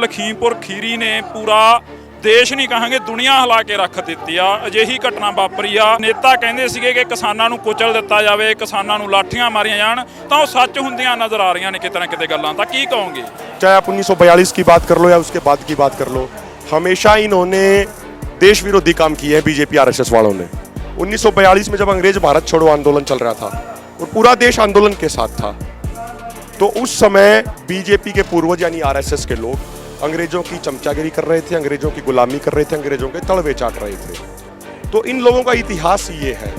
ਲਖੀਮਪੁਰ ਖੀਰੀ ਨੇ ਪੂਰਾ ਦੇਸ਼ ਨਹੀਂ ਕਹਾਂਗੇ ਦੁਨੀਆ ਹਿਲਾ ਕੇ ਰੱਖ ਦਿੱਤੀ ਆ। ਅਜਿਹੀ ਘਟਨਾ ਵਾਪਰੀ ਆ। ਨੇਤਾ ਕਹਿੰਦੇ ਸੀਗੇ ਕਿ ਕਿਸਾਨਾਂ ਨੂੰ ਕੁਚਲ ਦਿੱਤਾ ਜਾਵੇ, ਕਿਸਾਨਾਂ ਨੂੰ ਲਾਠੀਆਂ ਮਾਰੀਆਂ ਜਾਣ, ਤਾਂ ਉਹ ਸੱਚ ਹੁੰਦੀਆਂ ਨਜ਼ਰ ਆ ਰਹੀਆਂ ਨੇ ਕਿਤੇ ਨਾ ਕਿਤੇ ਗੱਲਾਂ। ਤਾਂ ਕੀ ਕਹੋਗੇ? चाहे आप 1942 की बात कर लो या उसके बाद की बात कर लो, हमेशा इन्होंने देश विरोधी काम किए हैं बीजेपी आरएसएस वालों ने। 1942 में जब अंग्रेज भारत छोड़ो आंदोलन चल रहा था और पूरा देश आंदोलन के साथ था, तो उस समय बीजेपी के पूर्वज यानी आरएसएस के लोग अंग्रेजों की चमचागिरी कर रहे थे, अंग्रेजों की गुलामी कर रहे थे, अंग्रेजों के तलवे चाट रहे थे। तो इन लोगों का इतिहास ये है।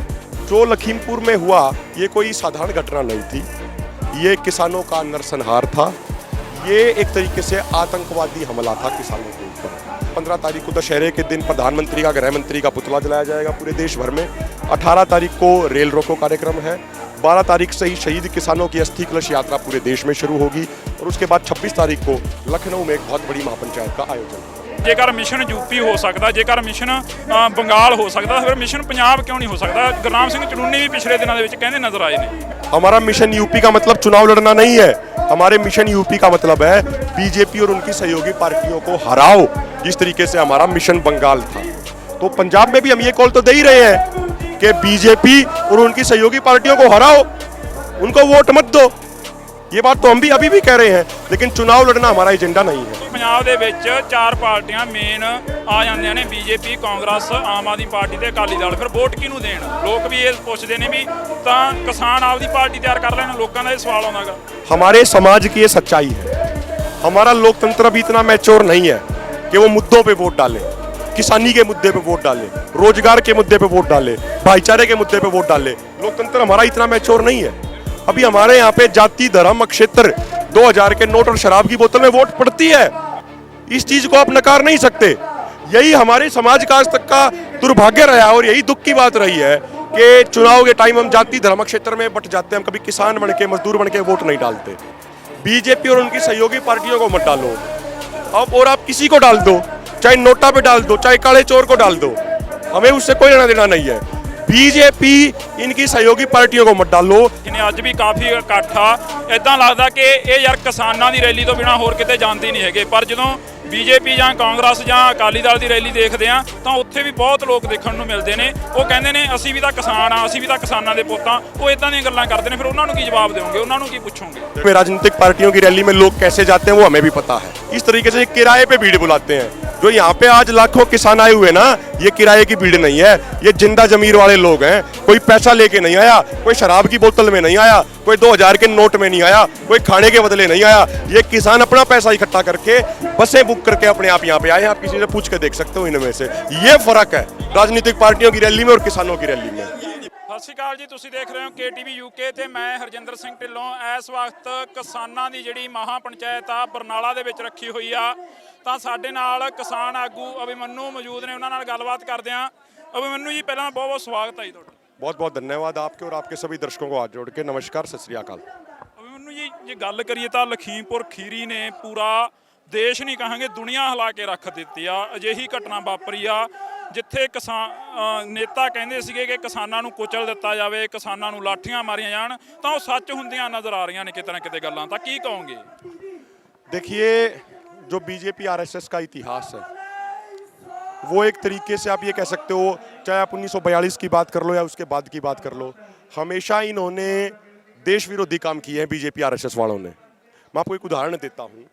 जो लखीमपुर में हुआ ये कोई साधारण घटना नहीं थी, ये किसानों का नरसंहार था। ये एक तरीके से आतंकवादी हमला था किसानों के ऊपर। 15 तारीख को दशहरे के दिन प्रधानमंत्री का, गृह मंत्री का पुतला जलाया जाएगा पूरे देश भर में। 18 तारीख को रेल रोको कार्यक्रम है। 12 तारीख से ही शहीद किसानों की अस्थि कलश यात्रा पूरे देश में शुरू होगी और उसके बाद 26 तारीख को लखनऊ में एक बहुत बड़ी महापंचायत का आयोजन होगा। ਜੇਕਰ ਮਿਸ਼ਨ ਯੂਪੀ ਹੋ ਸਕਦਾ, ਜੇਕਰ ਮਿਸ਼ਨ ਬੰਗਾਲ ਹੋ ਸਕਦਾ, ਫਿਰ ਮਿਸ਼ਨ ਪੰਜਾਬ ਕਿਉਂ ਨਹੀਂ ਹੋ ਸਕਦਾ? ਗੁਰਨਾਮ ਸਿੰਘ ਚੜੂੰਨੀ ਵੀ ਪਿਛਲੇ ਦਿਨਾਂ ਦੇ ਵਿੱਚ ਕਹਿੰਦੇ ਨਜ਼ਰ ਆਏ ਨੇ। हमारा मिशन यूपी का मतलब चुनाव लड़ना नहीं है। हमारे मिशन यूपी का मतलब है बीजेपी और उनकी सहयोगी पार्टियों को हराओ, जिस तरीके से हमारा मिशन बंगाल था। तो पंजाब में भी हम ये कॉल तो दे ही रहे हैं कि बीजेपी और उनकी सहयोगी पार्टियों को हराओ, उनको वोट मत दो। ये बात तो हम भी अभी भी कह रहे हैं, लेकिन चुनाव लड़ना हमारा एजेंडा नहीं है। ਪੰਜਾਬ ਦੇ ਵਿੱਚ ਚਾਰ ਪਾਰਟੀਆਂ ਮੇਨ ਆ ਜਾਂਦੀਆਂ ਨੇ, ਬੀਜੇਪੀ, ਕਾਂਗਰਸ, ਆਮ ਆਦਮੀ ਪਾਰਟੀ ਤੇ ਅਕਾਲੀ ਦਲ। ਫਿਰ ਵੋਟ ਕਿਹਨੂੰ ਦੇਣ? ਲੋਕ ਵੀ ਇਹ ਪੁੱਛਦੇ ਨੇ ਵੀ ਤਾਂ ਕਿਸਾਨ ਆਪਦੀ ਪਾਰਟੀ ਤਿਆਰ ਕਰ ਲੈਣ। ਲੋਕਾਂ ਦਾ ਇਹ ਸਵਾਲ ਆਉਂਦਾਗਾ। हमारे समाज की ये सच्चाई है। हमारा लोकतंत्र अभी इतना मैच्योर नहीं है कि वो मुद्दों पे वोट डालें, किसानी के मुद्दे पे वोट डालें, रोजगार के मुद्दे पे वोट डालें, भाईचारे के मुद्दे पे वोट डालें। लोकतंत्र हमारा इतना मैच्योर नहीं है। अभी हमारे यहाँ पे जाति, धर्म, क्षेत्र, 2000 के नोट और शराब की बोतल में वोट पड़ती है। इस चीज को आप नकार नहीं सकते। यही हमारे समाज का आज तक का दुर्भाग्य रहा और यही दुख की बात रही है कि चुनाव के टाइम हम जाति, धर्म, क्षेत्र में बट जाते हैं। हम कभी किसान बन के, मजदूर बन के वोट नहीं डालते। बीजेपी और उनकी सहयोगी पार्टियों को मत डालो अब, और आप किसी को डाल दो, चाहे नोटा पे डाल दो, चाहे काले चोर को डाल दो, हमें उससे कोई लेना देना नहीं है। बीजेपी इनकी सहयोगी पार्टियों को मत डालो। ਜਿਨੇ ਅੱਜ ਵੀ ਕਾਫੀ ਇਕੱਠ ਆ, ਇਦਾਂ ਲੱਗਦਾ ਕਿ ਇਹ ਯਾਰ ਕਿਸਾਨਾਂ ਦੀ ਰੈਲੀ ਤੋਂ ਬਿਨਾ ਹੋਰ ਕਿਤੇ ਜਾਂਦੇ ਨਹੀਂ ਹੈਗੇ। ਪਰ ਜਦੋਂ ਬੀਜੇਪੀ ਜਾਂ ਕਾਂਗਰਸ ਜਾਂ ਅਕਾਲੀ ਦਲ ਦੀ ਰੈਲੀ ਦੇਖਦੇ ਆ ਤਾਂ ਉੱਥੇ ਵੀ ਬਹੁਤ ਲੋਕ ਦੇਖਣ ਨੂੰ ਮਿਲਦੇ ਨੇ। ਉਹ ਕਹਿੰਦੇ ਨੇ ਅਸੀਂ ਵੀ ਤਾਂ ਕਿਸਾਨ ਆ, ਅਸੀਂ ਵੀ ਤਾਂ ਕਿਸਾਨਾਂ ਦੇ ਪੁੱਤ ਆ। ਉਹ ਇਦਾਂ ਦੀਆਂ ਗੱਲਾਂ ਕਰਦੇ ਨੇ। ਫਿਰ ਉਹਨਾਂ ਨੂੰ ਕੀ ਜਵਾਬ ਦਿਓਗੇ? ਉਹਨਾਂ ਨੂੰ ਕੀ ਪੁੱਛੋਗੇ? राजनीतिक पार्टियों की रैली में लोग कैसे जाते हैं वो हमें भी पता है। इस तरीके से किराए पे भीड़ बुलाते हैं। जो यहाँ पे आज लाखों किसान आए हुए ना, ये किराए की भीड़ नहीं है, ये जिंदा जमीर वाले लोग हैं। कोई पैसा लेके नहीं आया, कोई शराब की बोतल में नहीं आया, कोई 2000 के नोट में नहीं आया, कोई खाने के बदले नहीं आया। ये किसान अपना पैसा इकट्ठा करके बसें बुक करके अपने आप यहाँ पे आए हैं। आप किसी से पूछ के देख सकते हो इनमें से। ये फर्क है राजनीतिक पार्टियों की रैली में और किसानों की रैली में। ਸਤਿ ਸ਼੍ਰੀ ਅਕਾਲ ਜੀ, ਤੁਸੀਂ ਦੇਖ ਰਹੇ ਹੋ KTV UK ਤੇ ਮੈਂ ਹਰਜਿੰਦਰ ਸਿੰਘ ਢਿੱਲੋਂ। ਇਸ ਵਕਤ ਕਿਸਾਨਾਂ ਦੀ ਜਿਹੜੀ ਮਹਾ ਪੰਚਾਇਤ ਆ ਬਰਨਾਲਾ ਦੇ ਵਿੱਚ ਰੱਖੀ ਹੋਈ ਆ, ਤਾਂ ਸਾਡੇ ਨਾਲ ਕਿਸਾਨ ਆਗੂ ਅਭਿਮਨੂ ਮੌਜੂਦ ਨੇ। ਉਹਨਾਂ ਨਾਲ ਗੱਲਬਾਤ ਕਰਦੇ ਆ। ਅਭਿਮਨੂ ਜੀ, ਪਹਿਲਾਂ ਬਹੁਤ ਬਹੁਤ ਸਵਾਗਤ ਹੈ ਜੀ ਤੁਹਾਡਾ। बहुत बहुत धन्यवाद आपके और आपके सभी दर्शकों को हाथ जोड़ के नमस्कार, सत श्री अकाल। ਅਭਿਮਨੂ ਜੀ, ਜੇ ਗੱਲ ਕਰੀਏ ਤਾਂ ਲਖੀਮਪੁਰ ਖੀਰੀ ਨੇ ਪੂਰਾ ਦੇਸ਼ ਨਹੀਂ ਕਹਾਂਗੇ ਦੁਨੀਆ ਹਿਲਾ ਕੇ ਰੱਖ ਦਿੱਤੀ ਆ। ਅਜਿਹੀ ਘਟਨਾ ਵਾਪਰੀ ਆ ਜਿੱਥੇ ਕਿਸਾਨ ਨੇਤਾ ਕਹਿੰਦੇ ਸੀਗੇ ਕਿ ਕਿਸਾਨਾਂ ਨੂੰ ਕੁਚਲ ਦਿੱਤਾ ਜਾਵੇ, ਕਿਸਾਨਾਂ ਨੂੰ ਲਾਠੀਆਂ ਮਾਰੀਆਂ ਜਾਣ, ਤਾਂ ਉਹ ਸੱਚ ਹੁੰਦੀਆਂ ਨਜ਼ਰ ਆ ਰਹੀਆਂ ਨੇ ਕਿਤੇ ਨਾ ਕਿਤੇ ਗੱਲਾਂ। ਤਾਂ ਕੀ ਕਹੋਗੇ? देखिए, जो बीजेपी आरएसएस का इतिहास है वो एक तरीके से आप ये कह सकते हो, चाहे आप 1942 की बात कर लो या उसके बाद की बात कर लो, हमेशा इन्होंने देश विरोधी काम किए हैं बीजेपी आरएसएस वालों ने। मैं आपको एक उदाहरण देता हूँ।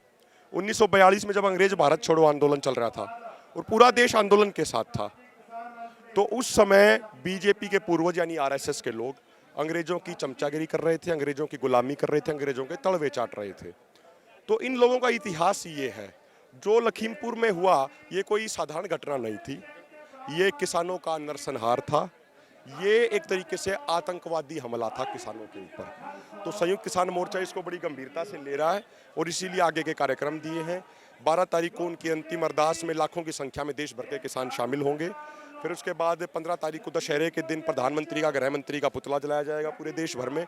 1942 में जब अंग्रेज भारत छोड़ो आंदोलन चल रहा था और पूरा देश आंदोलन के साथ था, तो उस समय बीजेपी के पूर्वज यानी आरएसएस के लोग अंग्रेजों की चमचागिरी कर रहे थे, अंग्रेजों की गुलामी कर रहे थे, अंग्रेजों के तलवे चाट रहे थे। तो इन लोगों का इतिहास ये है। जो लखीमपुर में हुआ ये कोई साधारण घटना नहीं थी, ये किसानों का नरसंहार था। ये एक तरीके से आतंकवादी हमला था किसानों के ऊपर। तो संयुक्त किसान मोर्चा इसको बड़ी गंभीरता से ले रहा है और इसीलिए आगे के कार्यक्रम दिए हैं। 12 तारीख को उनकी अंतिम अरदास में लाखों की संख्या में देश भर के किसान शामिल होंगे। फिर उसके बाद 15 तारीख को दशहरे के दिन प्रधानमंत्री का, गृह मंत्री का पुतला जलाया जाएगा पूरे देश भर में।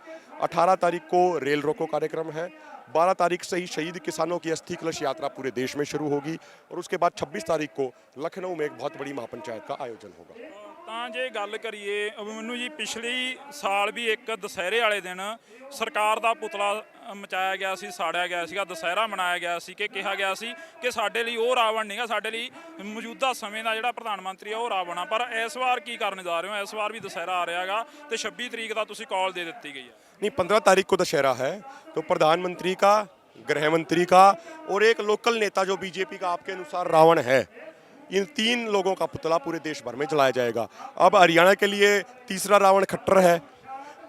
18 तारीख को रेल रोको कार्यक्रम है। 12 तारीख से ही शहीद किसानों की अस्थि कलश यात्रा पूरे देश में शुरू होगी और उसके बाद 26 तारीख को लखनऊ में एक बहुत बड़ी महापंचायत का आयोजन होगा। ਤਾਂ ਜੇ ਗੱਲ ਕਰੀਏ ਮੈਨੂੰ ਜੀ ਪਿਛਲੀ ਸਾਲ ਵੀ ਇੱਕ ਦੁਸਹਿਰੇ ਵਾਲੇ ਦਿਨ ਸਰਕਾਰ ਦਾ ਪੁਤਲਾ ਮਚਾਇਆ ਗਿਆ ਸੀ, ਸਾੜਿਆ ਗਿਆ ਸੀਗਾ, ਦੁਸਹਿਰਾ ਮਨਾਇਆ ਗਿਆ ਸੀ ਕਿ ਕਿਹਾ ਗਿਆ ਸੀ ਕਿ ਸਾਡੇ ਲਈ ਉਹ ਰਾਵਣ ਨਹੀਂਗਾ, ਸਾਡੇ ਲਈ ਮੌਜੂਦਾ ਸਮੇਂ ਦਾ ਜਿਹੜਾ ਪ੍ਰਧਾਨ ਮੰਤਰੀ ਆ ਉਹ ਰਾਵਣ ਆ। ਪਰ ਇਸ ਵਾਰ ਕੀ ਕਰਨ ਜਾ ਰਹੇ ਹੋ? ਇਸ ਵਾਰ ਵੀ ਦੁਸਹਿਰਾ ਆ ਰਿਹਾਗਾ ਤੇ 26 ਤਰੀਕ ਦਾ ਤੁਸੀਂ ਕਾਲ ਦੇ ਦਿੱਤੀ ਗਈ ਹੈ। नहीं, 15 तारीख को दशहरा है, तो प्रधानमंत्री का, गृह मंत्री का और एक लोकल नेता जो बीजेपी का आपके अनुसार रावण है, इन 3 लोगों का पुतला पूरे देश भर में जलाया जाएगा। अब हरियाणा के लिए तीसरा रावण खट्टर है,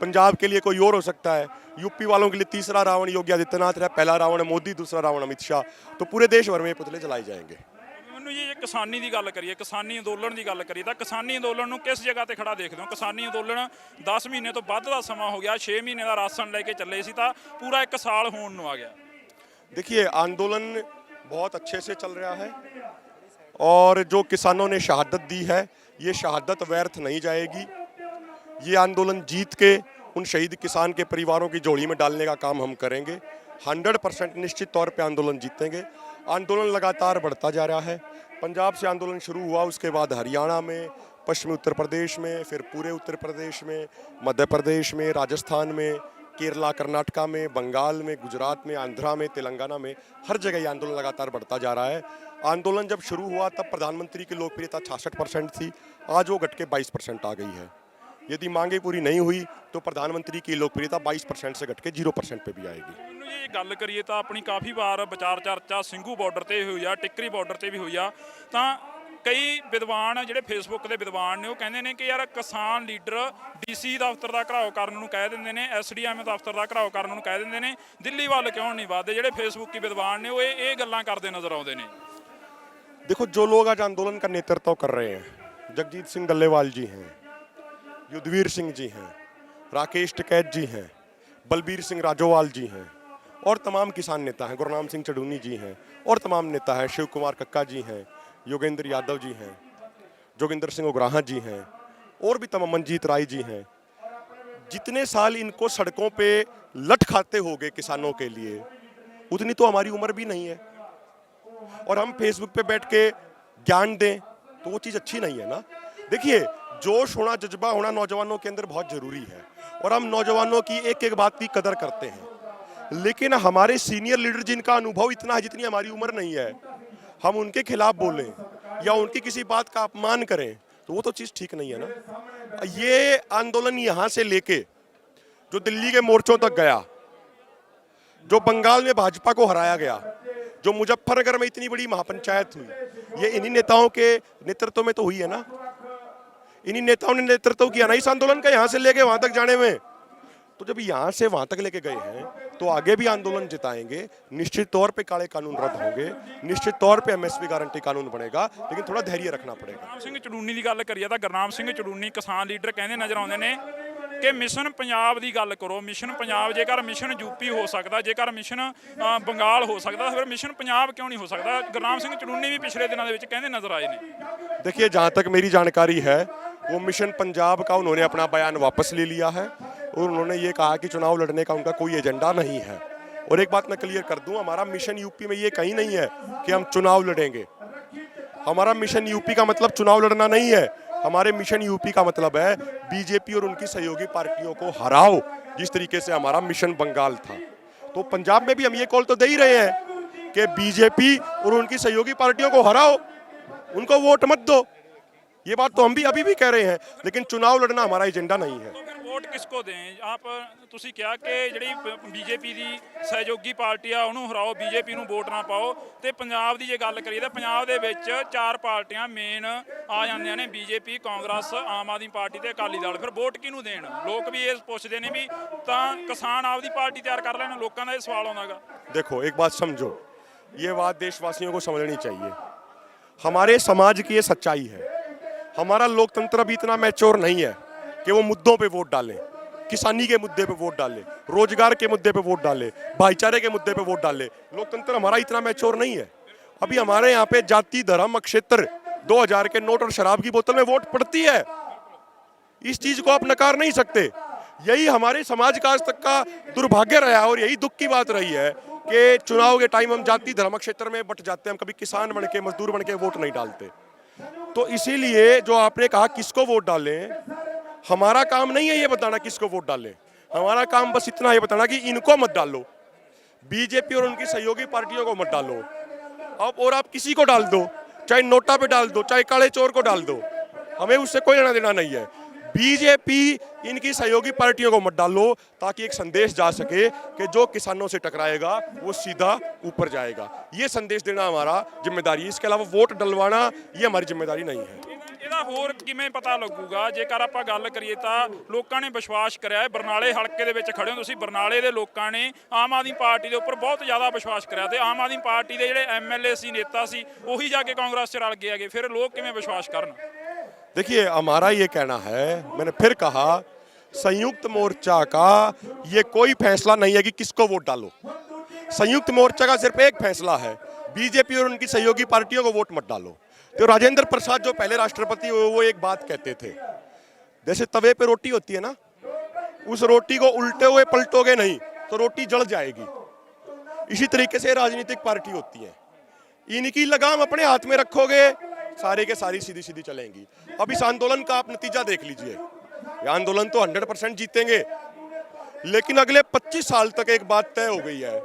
पंजाब के लिए कोई और हो सकता है, यूपी वालों के लिए तीसरा रावण योगी आदित्यनाथ है, पहला रावण मोदी, दूसरा रावण अमित शाह। तो पूरे देश भर में ये पुतले जलाए जाएंगे। ਮੈਨੂੰ ਜੀ ਕਿਸਾਨੀ ਦੀ ਗੱਲ ਕਰੀਏ, ਕਿਸਾਨੀ ਅੰਦੋਲਨ ਦੀ ਗੱਲ ਕਰੀਏ ਤਾਂ ਕਿਸਾਨੀ ਅੰਦੋਲਨ ਨੂੰ ਕਿਸ ਜਗ੍ਹਾ ਤੇ ਖੜਾ ਦੇਖਦੇ ਹੋ? ਕਿਸਾਨੀ ਅੰਦੋਲਨ 10 ਮਹੀਨੇ ਤੋਂ ਵੱਧ ਦਾ ਸਮਾਂ ਹੋ ਗਿਆ, 6 ਮਹੀਨੇ ਦਾ ਰਾਸ਼ਨ ਲੈ ਕੇ ਚੱਲੇ ਸੀ ਤਾਂ ਪੂਰਾ 1 ਸਾਲ ਹੋਣ ਨੂੰ ਆ ਗਿਆ। देखिए, आंदोलन बहुत अच्छे से चल रहा है और जो किसानों ने शहादत दी है, ये शहादत व्यर्थ नहीं जाएगी। ये आंदोलन जीत के उन शहीद किसान के परिवारों की झोली में डालने का काम हम करेंगे। 100% निश्चित तौर पे आंदोलन जीतेंगे। आंदोलन लगातार बढ़ता जा रहा है। पंजाब से आंदोलन शुरू हुआ, उसके बाद हरियाणा में, पश्चिमी उत्तर प्रदेश में, फिर पूरे उत्तर प्रदेश में, मध्य प्रदेश में, राजस्थान में, केरला, कर्नाटका में, बंगाल में, गुजरात में, आंध्रा में, तेलंगाना में, हर जगह ये आंदोलन लगातार बढ़ता जा रहा है। आंदोलन जब शुरू हुआ तब प्रधानमंत्री की लोकप्रियता 66% थी, आज वो घट के 22% आ गई है। यदि मांगे पूरी नहीं हुई तो प्रधानमंत्री की लोकप्रियता 22% से घट के 0% पे भी आएगी। ਮੈਨੂੰ ਜੀ ਗੱਲ ਕਰੀਏ ਤਾਂ ਆਪਣੀ ਕਾਫੀ ਵਾਰ ਵਿਚਾਰ ਚਰਚਾ ਸਿੰਘੂ ਬਾਰਡਰ ਤੇ ਹੋਈ ਆ, ਟਿੱਕਰੀ ਬਾਰਡਰ ਤੇ ਵੀ ਹੋਈ ਆ, ਤਾਂ ਕਈ ਵਿਦਵਾਨ ਜਿਹੜੇ ਫੇਸਬੁੱਕ ਦੇ ਵਿਦਵਾਨ ਨੇ ਉਹ ਕਹਿੰਦੇ ਨੇ ਕਿ ਯਾਰ ਕਿਸਾਨ ਲੀਡਰ ਡੀਸੀ ਦਫ਼ਤਰ ਦਾ ਘਰਾਓ ਕਰਨ ਨੂੰ ਕਹਿ ਦਿੰਦੇ ਨੇ, ਐਸਡੀਐਮ ਦਫ਼ਤਰ ਦਾ ਘਰਾਓ ਕਰਨ ਨੂੰ ਕਹਿ ਦਿੰਦੇ ਨੇ, ਦਿੱਲੀ ਵੱਲ ਕਿਉਂ ਨਹੀਂ ਵੱਧਦੇ? ਜਿਹੜੇ ਫੇਸਬੁੱਕੀ ਵਿਦਵਾਨ ਨੇ ਉਹ ਇਹ ਗੱਲਾਂ ਕਰਦੇ ਨਜ਼ਰ ਆਉਂਦੇ ਨੇ। देखो, जो लोग आज आंदोलन का नेतृत्व कर रहे हैं, जगजीत सिंह डल्लेवाल जी हैं, युद्धवीर सिंह जी हैं, राकेश टिकैत जी हैं, बलबीर सिंह राजोवाल जी हैं और तमाम किसान नेता हैं, गुरनाम सिंह चढ़ूनी जी हैं और तमाम नेता हैं, शिव कुमार कक्का जी हैं, योगेंद्र यादव जी हैं, जोगिंदर सिंह उग्राहा जी हैं और भी तमाम, मंजीत राय जी हैं। जितने साल इनको सड़कों पे लट खाते हो गए किसानों के लिए, उतनी तो हमारी उम्र भी नहीं है। और हम फेसबुक पे बैठ के ज्ञान दें तो वो चीज़ अच्छी नहीं है ना। देखिए, जोश होना, जज्बा होना नौजवानों के अंदर बहुत ज़रूरी है और हम नौजवानों की एक एक बात की कदर करते हैं। लेकिन हमारे सीनियर लीडर जिनका अनुभव इतना है जितनी हमारी उम्र नहीं है, हम उनके खिलाफ बोलें या उनकी किसी बात का अपमान करें तो वो तो चीज़ ठीक नहीं है ना। ये आंदोलन यहाँ से लेके जो दिल्ली के मोर्चों तक गया, जो बंगाल में भाजपा को हराया गया, जो मुजफ्फरनगर में इतनी बड़ी महापंचायत हुई, ये इन्हीं नेताओं के नेतृत्व में तो हुई है ना। इन्हीं नेताओं ने नेतृत्व किया ना इस आंदोलन का, यहाँ से लेके वहां तक जाने में। तो जब यहाँ से वहां तक लेके गए हैं तो आगे भी आंदोलन जिताएंगे। निश्चित तौर पे काले कानून रद्द होंगे, निश्चित तौर पे एमएसपी गारंटी कानून बनेगा, लेकिन थोड़ा धैर्य रखना पड़ेगा। ਗੁਰਨਾਮ ਸਿੰਘ ਚੜੂਨੀ ਦੀ ਗੱਲ ਕਰੀਏ ਤਾਂ ਗੁਰਨਾਮ ਸਿੰਘ ਚੜੂਨੀ ਕਿਸਾਨ ਲੀਡਰ ਕਹਿੰਦੇ ਨਜ਼ਰ ਆਉਂਦੇ ਨੇ ਕਿ ਮਿਸ਼ਨ ਪੰਜਾਬ ਦੀ ਗੱਲ ਕਰੋ। ਮਿਸ਼ਨ ਪੰਜਾਬ, ਜੇਕਰ ਮਿਸ਼ਨ ਯੂਪੀ ਹੋ ਸਕਦਾ, ਜੇਕਰ ਮਿਸ਼ਨ ਬੰਗਾਲ ਹੋ ਸਕਦਾ, ਫਿਰ ਮਿਸ਼ਨ ਪੰਜਾਬ क्यों नहीं हो सकता? गुरनाम सिंह चड़ूनी भी पिछले दिनों के कहते नजर आए ने। देखिए, जहाँ तक मेरी जानकारी है वो मिशन पंजाब का उन्होंने अपना बयान वापस ले लिया है और उन्होंने ये कहा कि चुनाव लड़ने का उनका कोई एजेंडा नहीं है। और एक बात मैं क्लियर कर दूं, हमारा मिशन यूपी में ये कहीं नहीं है कि हम चुनाव लड़ेंगे। हमारा मिशन यूपी का मतलब चुनाव लड़ना नहीं है। हमारे मिशन यूपी का मतलब है बीजेपी और उनकी सहयोगी पार्टियों को हराओ, जिस तरीके से हमारा मिशन बंगाल था। तो पंजाब में भी हम ये कॉल तो दे ही रहे हैं कि बीजेपी और उनकी सहयोगी पार्टियों को हराओ, उनको वोट मत दो। ये बात तो हम भी अभी भी कह रहे हैं, लेकिन चुनाव लड़ना हमारा एजेंडा नहीं है। तो फिर वोट किसको दें? आप ਤੁਸੀਂ ਕਿਹਾ ਕਿ ਜਿਹੜੀ ਬੀਜੇਪੀ ਦੀ ਸਹਿਯੋਗੀ ਪਾਰਟੀ ਆ ਉਹਨੂੰ ਹਰਾਓ, ਬੀਜੇਪੀ ਨੂੰ ਵੋਟ ਨਾ ਪਾਓ। ਤੇ ਪੰਜਾਬ ਦੀ ਜੇ ਗੱਲ ਕਰੀਏ ਤਾਂ ਪੰਜਾਬ ਦੇ ਵਿੱਚ 4 ਪਾਰਟੀਆਂ ਮੇਨ ਆ ਜਾਂਦੀਆਂ ਨੇ, ਬੀਜੇਪੀ, ਕਾਂਗਰਸ, ਆਮ ਆਦਮੀ ਪਾਰਟੀ ਤੇ ਅਕਾਲੀ ਦਲ। ਫਿਰ ਵੋਟ ਕਿਹਨੂੰ ਦੇਣ? ਲੋਕ ਵੀ ਇਹ ਪੁੱਛਦੇ ਨੇ ਵੀ ਤਾਂ ਕਿਸਾਨ ਆਪਦੀ ਪਾਰਟੀ ਤਿਆਰ ਕਰ ਲੈਣ, ਲੋਕਾਂ ਦਾ ਇਹ ਸਵਾਲ ਆਉਂਦਾਗਾ। देखो, एक बात समझो, ये बात देशवासियों को समझनी चाहिए। हमारे समाज की ये सच्चाई है। हमारा लोकतंत्र अभी इतना मैच्योर नहीं है कि वो मुद्दों पे वोट डालें। किसानी के मुद्दे पे वोट डाले, रोजगार के मुद्दे पे वोट डाले, भाईचारे के मुद्दे पे वोट डाले। लोकतंत्र हमारा इतना मैच्योर नहीं है। अभी हमारे यहाँ पे जाति, धर्म, क्षेत्र, 2000 के नोट और शराब की बोतल में वोट पड़ती है। इस चीज को आप नकार नहीं सकते। यही हमारे समाज का आज तक का दुर्भाग्य रहा है और यही दुख की बात रही है कि चुनाव के टाइम हम जाति, धर्म, क्षेत्र में बट जाते हैं। हम कभी किसान बन के, मजदूर बन के वोट नहीं डालते। तो इसीलिए जो आपने कहा किसको वोट डालें, हमारा काम नहीं है ये बताना किसको वोट डालें। हमारा काम बस इतना ही बताना कि इनको मत डालो, बीजेपी और उनकी सहयोगी पार्टियों को मत डालो। अब और आप किसी को डाल दो, चाहे नोटा पे डाल दो, चाहे काले चोर को डाल दो, हमें उससे कोई लेना देना नहीं है। बीजेपी इनकी सहयोगी पार्टियों को मत डालो, ताकि एक संदेश जा सके कि जो किसानों से टकराएगा वो सीधा ऊपर जाएगा। ये संदेश देना हमारा जिम्मेदारी है। इसके अलावा वोट डलवाना ये हमारी जिम्मेदारी नहीं है। ਇਹਦਾ ਹੋਰ ਕਿਵੇਂ ਪਤਾ ਲੱਗੂਗਾ? ਜੇਕਰ ਆਪਾਂ ਗੱਲ ਕਰੀਏ ਤਾਂ ਲੋਕਾਂ ਨੇ ਵਿਸ਼ਵਾਸ ਕਰਿਆ ਹੈ। ਬਰਨਾਲੇ ਹਲਕੇ ਦੇ ਵਿੱਚ ਖੜੇ ਹੋ ਤੁਸੀਂ, ਬਰਨਾਲੇ ਦੇ ਲੋਕਾਂ ਨੇ ਆਮ ਆਦਮੀ ਪਾਰਟੀ ਦੇ ਉੱਪਰ ਬਹੁਤ ਜ਼ਿਆਦਾ ਵਿਸ਼ਵਾਸ ਕਰਿਆ ਤੇ ਆਮ ਆਦਮੀ ਪਾਰਟੀ ਦੇ ਜਿਹੜੇ ਐਮਐਲਏ ਸੀ, ਨੇਤਾ ਸੀ, ਉਹੀ ਜਾ ਕੇ ਕਾਂਗਰਸ 'ਚ ਰਲ ਗਏ ਹੈਗੇ। ਫਿਰ ਲੋਕ ਕਿਵੇਂ ਵਿਸ਼ਵਾਸ ਕਰਨ? देखिए हमारा ये कहना है, मैंने फिर कहा, संयुक्त मोर्चा का ये कोई फैसला नहीं है कि किसको वोट डालो। संयुक्त मोर्चा का सिर्फ एक फैसला है, बीजेपी और उनकी सहयोगी पार्टियों को वोट मत डालो। तो राजेंद्र प्रसाद जो पहले राष्ट्रपति हुए वो एक बात कहते थे, जैसे तवे पे रोटी होती है ना, उस रोटी को उल्टे हुए पलटोगे नहीं तो रोटी जल जाएगी। इसी तरीके से राजनीतिक पार्टी होती है, इनकी लगाम अपने हाथ में रखोगे सारे के सारी सीधी सीधी चलेंगी। अब इस आंदोलन का आप नतीजा देख लीजिए, ये आंदोलन तो 100% जीतेंगे, लेकिन अगले 25 साल तक एक बात तय हो गई है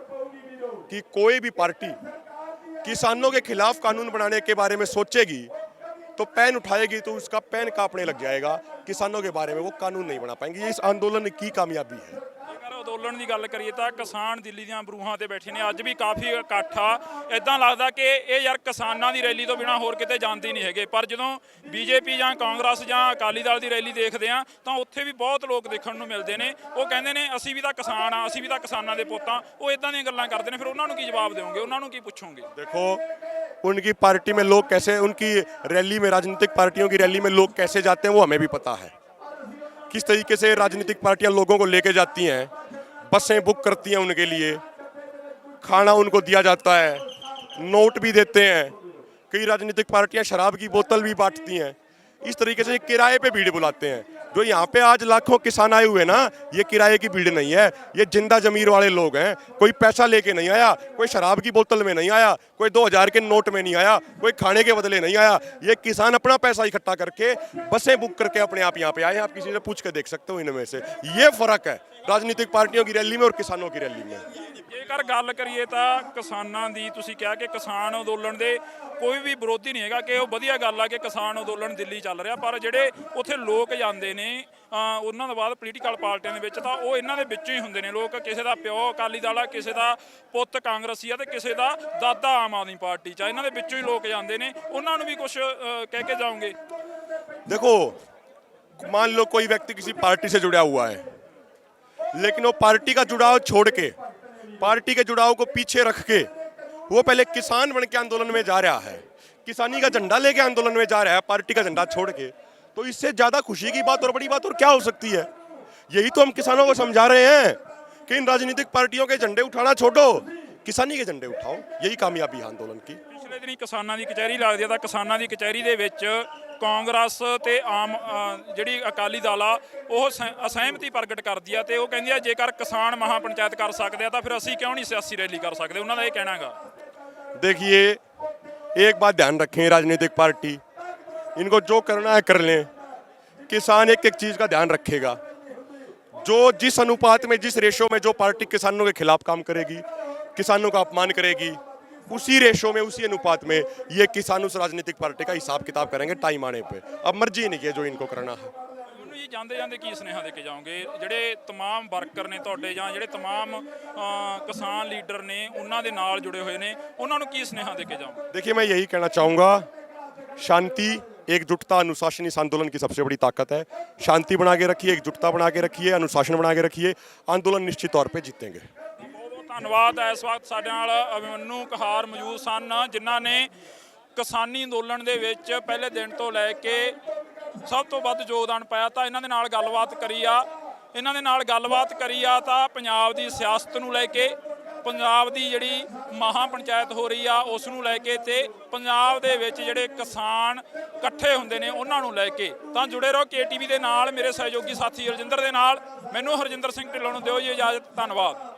कि कोई भी पार्टी किसानों के खिलाफ कानून बनाने के बारे में सोचेगी तो पेन उठाएगी तो उसका पेन कांपने लग जाएगा। किसानों के बारे में वो कानून नहीं बना पाएंगे। ये इस आंदोलन की कामयाबी है। ਜੇਕਰ ਅੰਦੋਲਨ ਦੀ ਗੱਲ ਕਰੀਏ ਤਾਂ ਕਿਸਾਨ ਦਿੱਲੀ ਦੀਆਂ ਬਰੂਹਾਂ ਤੇ ਬੈਠੇ ਨੇ, ਅੱਜ ਵੀ ਕਾਫੀ ਇਕੱਠ ਆ। ਇਦਾਂ ਲੱਗਦਾ ਕਿ ਇਹ ਯਾਰ ਕਿਸਾਨਾਂ ਦੀ ਰੈਲੀ ਤੋਂ ਬਿਨਾ ਹੋਰ ਕਿਤੇ ਜਾਂਦੇ ਨਹੀਂ ਹੈਗੇ। ਪਰ ਜਦੋਂ ਬੀਜੇਪੀ ਜਾਂ ਕਾਂਗਰਸ ਜਾਂ ਅਕਾਲੀ ਦਲ ਦੀ ਰੈਲੀ ਦੇਖਦੇ ਆ ਤਾਂ ਉੱਥੇ ਵੀ ਬਹੁਤ ਲੋਕ ਦੇਖਣ ਨੂੰ ਮਿਲਦੇ ਨੇ। ਉਹ ਕਹਿੰਦੇ ਨੇ ਅਸੀਂ ਵੀ ਤਾਂ ਕਿਸਾਨ ਆ, ਅਸੀਂ ਵੀ ਤਾਂ ਕਿਸਾਨਾਂ ਦੇ ਪੁੱਤ ਆ। ਉਹ ਇਦਾਂ ਦੀਆਂ ਗੱਲਾਂ ਕਰਦੇ ਨੇ। ਫਿਰ ਉਹਨਾਂ ਨੂੰ ਕੀ ਜਵਾਬ ਦਿਓਗੇ? ਉਹਨਾਂ ਨੂੰ ਕੀ ਪੁੱਛੋਗੇ? देखो उनकी पार्टी में लोग कैसे, उनकी रैली में, राजनीतिक पार्टियों की रैली में लोग कैसे जाते हैं वो हमें भी पता है। किस तरीके से राजनीतिक पार्टियां लोगों को लेके जाती हैं, बसें बुक करती हैं उनके लिए, खाना उनको दिया जाता है, नोट भी देते हैं। कई राजनीतिक पार्टियां शराब की बोतल भी बांटती हैं। इस तरीके से किराए पे भीड़ बुलाते हैं। जो यहाँ पे आज लाखों किसान आए हुए ना, ये किराए की भीड़ नहीं है, ये जिंदा जमीर वाले लोग हैं। कोई पैसा लेके नहीं आया, कोई शराब की बोतल में नहीं आया, कोई 2000 के नोट में नहीं आया, कोई खाने के बदले नहीं आया। ये किसान अपना पैसा इकट्ठा करके बसें बुक करके अपने आप यहाँ पे आए हैं। आप किसी से पूछ के देख सकते हो इनमें से। ये फर्क है राजनीतिक पार्टियों की रैली में और किसानों की रैली में। ਜੇਕਰ ਗੱਲ ਕਰੀਏ ਤਾਂ ਕਿਸਾਨਾਂ ਦੀ, ਤੁਸੀਂ ਕਿਹਾ ਕਿ ਕਿਸਾਨ ਅੰਦੋਲਨ ਦੇ ਕੋਈ ਵੀ ਵਿਰੋਧੀ ਨਹੀਂ ਹੈਗਾ, ਕਿ ਉਹ ਵਧੀਆ ਗੱਲ ਆ ਕਿ ਕਿਸਾਨ ਅੰਦੋਲਨ ਦਿੱਲੀ ਚੱਲ ਰਿਹਾ। ਪਰ ਜਿਹੜੇ ਉੱਥੇ ਲੋਕ ਜਾਂਦੇ ਨੇ ਉਹਨਾਂ ਤੋਂ ਬਾਅਦ ਪੋਲੀਟੀਕਲ ਪਾਰਟੀਆਂ ਦੇ ਵਿੱਚ, ਤਾਂ ਉਹ ਇਹਨਾਂ ਦੇ ਵਿੱਚੋਂ ਹੀ ਹੁੰਦੇ ਨੇ ਲੋਕ। ਕਿਸੇ ਦਾ ਪਿਓ ਅਕਾਲੀ ਦਲ ਆ, ਕਿਸੇ ਦਾ ਪੁੱਤ ਕਾਂਗਰਸੀ ਆ ਤੇ ਕਿਸੇ ਦਾ ਦਾਦਾ ਆਮ ਆਦਮੀ ਪਾਰਟੀ 'ਚ ਆ। ਇਹਨਾਂ ਦੇ ਵਿੱਚੋਂ ਹੀ ਲੋਕ ਜਾਂਦੇ ਨੇ। ਉਹਨਾਂ ਨੂੰ ਵੀ ਕੁਝ ਕਹਿ ਕੇ ਜਾਓਗੇ? देखो मान लो कोई व्यक्ति किसी पार्टी से जुड़ा हुआ है, लेकिन वो पार्टी का जुड़ाव छोड़ के, पार्टी के जुड़ाव को पीछे रख के वो पहले किसान बन के आंदोलन में जा रहा है, किसानी का झंडा लेके आंदोलन में जा रहा है पार्टी का झंडा छोड़ के, तो इससे ज्यादा खुशी की बात और बड़ी बात और क्या हो सकती है? यही तो हम किसानों को समझा रहे हैं कि इन राजनीतिक पार्टियों के झंडे उठाना छोड़ो, किसानी के झंडे उठाओ। यही कामयाबी है आंदोलन की। ਪਿਛਲੇ ਦਿਨੀ ਕਿਸਾਨਾਂ ਦੀ ਕਚਹਿਰੀ ਲੱਗਦੀ ਆ, ਤਾਂ ਕਿਸਾਨਾਂ ਦੀ ਕਚਹਿਰੀ ਦੇ ਵਿੱਚ ਕਾਂਗਰਸ ਤੇ ਆਮ ਜਿਹੜੀ ਅਕਾਲੀ ਦਲ ਆ ਉਹ ਅਸਹਿਮਤੀ ਪ੍ਰਗਟ ਕਰਦੀ ਆ ਤੇ ਉਹ ਕਹਿੰਦੀ ਆ ਜੇਕਰ ਕਿਸਾਨ ਮਹਾ ਪੰਚਾਇਤ ਕਰ ਸਕਦੇ ਆ ਤਾਂ ਫਿਰ ਅਸੀਂ ਕਿਉਂ ਨਹੀਂ ਸਿਆਸੀ ਰੈਲੀ ਕਰ ਸਕਦੇ? ਉਹਨਾਂ ਦਾ ਇਹ ਕਹਿਣਾ ਹੈਗਾ। देखिए एक बात ध्यान रखें, राजनीतिक पार्टी इनको जो करना है कर लें, किसान एक एक चीज़ का ध्यान रखेगा। जो जिस अनुपात में, जिस रेशो में जो पार्टी किसानों के खिलाफ काम करेगी, किसानों का अपमान करेगी, उसी रेशो में, उसी अनुपात में ये किसान उस राजनीतिक पार्टी का हिसाब किताब करेंगे टाइम आने पे। अब मर्जी नहीं है जो इनको करना है। ਮੈਨੂੰ ਜੀ ਜਾਂਦੇ ਜਾਂਦੇ ਕੀ ਸੁਨੇਹਾ ਦੇ ਕੇ ਜਾਓਗੇ ਜਿਹੜੇ तमाम ਵਰਕਰ ਨੇ ਤੁਹਾਡੇ ਜਾਂ ਜਿਹੜੇ तमाम ਕਿਸਾਨ ਲੀਡਰ ਨੇ ਉਹਨਾਂ ਦੇ ਨਾਲ ਜੁੜੇ ਹੋਏ ਨੇ, ਉਹਨਾਂ ਨੂੰ ਕੀ ਸੁਨੇਹਾ ਦੇ ਕੇ ਜਾਓਗੇ? देखिए मैं यही कहना चाहूँगा, शांति, एकजुटता, अनुशासन इस आंदोलन की सबसे बड़ी ताकत है। शांति बना के रखिए, एकजुटता बना के रखिए, अनुशासन बना के रखिए, आंदोलन निश्चित तौर पे जीतेंगे। ਬਹੁਤ ਧੰਨਵਾਦ। ਇਸ ਵਕਤ ਸਾਡੇ ਨਾਲ ਅਭਿਮਨੂ ਕਹਾਰ ਮੌਜੂਦ ਸਨ, ਜਿਨ੍ਹਾਂ ਨੇ ਕਿਸਾਨੀ ਅੰਦੋਲਨ ਦੇ ਵਿੱਚ ਪਹਿਲੇ ਦਿਨ ਤੋਂ ਲੈ ਕੇ ਸਭ ਤੋਂ ਵੱਧ ਯੋਗਦਾਨ ਪਾਇਆ। ਤਾਂ ਇਹਨਾਂ ਦੇ ਨਾਲ ਗੱਲਬਾਤ ਕਰੀ ਆ ਤਾਂ ਪੰਜਾਬ ਦੀ ਸਿਆਸਤ ਨੂੰ ਲੈ ਕੇ, ਪੰਜਾਬ ਦੀ ਜਿਹੜੀ ਮਹਾ ਪੰਚਾਇਤ ਹੋ ਰਹੀ ਆ ਉਸ ਨੂੰ ਲੈ ਕੇ, ਤੇ ਪੰਜਾਬ ਦੇ ਵਿੱਚ ਜਿਹੜੇ ਕਿਸਾਨ ਇਕੱਠੇ ਹੁੰਦੇ ਨੇ ਉਹਨਾਂ ਨੂੰ ਲੈ ਕੇ। ਤਾਂ ਜੁੜੇ ਰਹੋ KTV ਦੇ ਨਾਲ। ਮੇਰੇ ਸਹਿਯੋਗੀ ਸਾਥੀ ਹਰਜਿੰਦਰ ਦੇ ਨਾਲ, ਮੈਨੂੰ ਹਰਜਿੰਦਰ ਸਿੰਘ ਢਿੱਲੋਂ ਨੂੰ ਦਿਓ ਜੀ ਇਜਾਜ਼ਤ। ਧੰਨਵਾਦ।